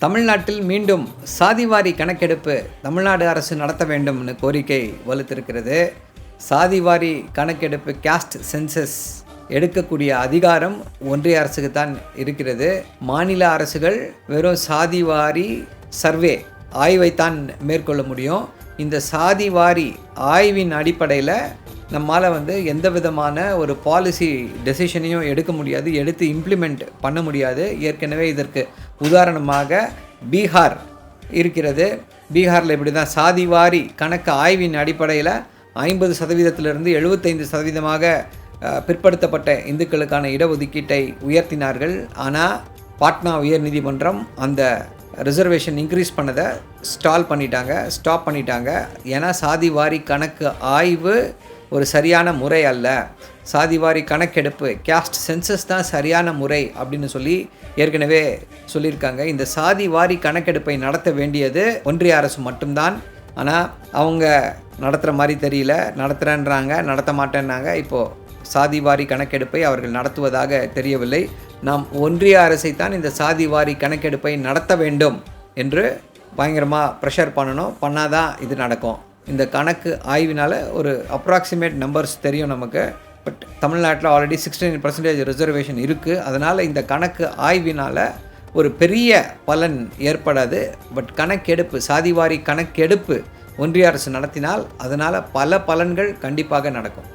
தமிழ்நாட்டில் மீண்டும் சாதிவாரி கணக்கெடுப்பு தமிழ்நாடு அரசு நடத்த வேண்டும்னு கோரிக்கை வலுத்திருக்கிறது. சாதிவாரி கணக்கெடுப்பு கேஸ்ட் சென்சஸ் எடுக்கக்கூடிய அதிகாரம் ஒன்றிய அரசுக்கு தான் இருக்கிறது. மாநில அரசுகள் வெறும் சாதிவாரி சர்வே ஆய்வைத்தான் மேற்கொள்ள முடியும். இந்த சாதிவாரி ஆய்வின் அடிப்படையில் நம்மால் எந்த விதமான ஒரு பாலிசி டெசிஷனையும் எடுக்க முடியாது, எடுத்து இம்ப்ளிமெண்ட் பண்ண முடியாது. ஏற்கனவே இதற்கு உதாரணமாக பீகார் இருக்கிறது. பீகாரில் இப்படி தான் சாதிவாரி கணக்கு ஆய்வின் அடிப்படையில் 50% 75% பிற்படுத்தப்பட்ட இந்துக்களுக்கான இடஒதுக்கீட்டை உயர்த்தினார்கள். ஆனால் பாட்னா உயர்நீதிமன்றம் அந்த ரிசர்வேஷன் இன்க்ரீஸ் பண்ணதை ஸ்டாப் பண்ணிட்டாங்க. ஏன்னா சாதிவாரி கணக்கு ஆய்வு ஒரு சரியான முறை அல்ல, சாதிவாரி கணக்கெடுப்பு கேஸ்ட் சென்சஸ் தான் சரியான முறை அப்படின்னு சொல்லி ஏற்கனவே சொல்லியிருக்காங்க. இந்த சாதிவாரி கணக்கெடுப்பை நடத்த வேண்டியது ஒன்றிய அரசு மட்டும்தான். ஆனால் அவங்க நடத்துகிற மாதிரி தெரியல, நடத்த மாட்டேன்னாங்க. இப்போது சாதிவாரி கணக்கெடுப்பை அவர்கள் நடத்துவதாக தெரியவில்லை. நாம் ஒன்றிய அரசைத்தான் இந்த சாதிவாரி கணக்கெடுப்பை நடத்த வேண்டும் என்று பயங்கரமாக ப்ரெஷர் பண்ணாதான் இது நடக்கும். இந்த கணக்கு ஆய்வினால் ஒரு அப்ராக்சிமேட் நம்பர்ஸ் தெரியும் நமக்கு. பட் தமிழ்நாட்டில் ஆல்ரெடி 69% ரிசர்வேஷன் இருக்குது. அதனால் இந்த கணக்கு ஆய்வினால் ஒரு பெரிய பலன் ஏற்படாது. பட் கணக்கெடுப்பு, சாதிவாரி கணக்கெடுப்பு ஒன்றிய அரசு நடத்தினால் அதனால் பல பலன்கள் கண்டிப்பாக நடக்கும்.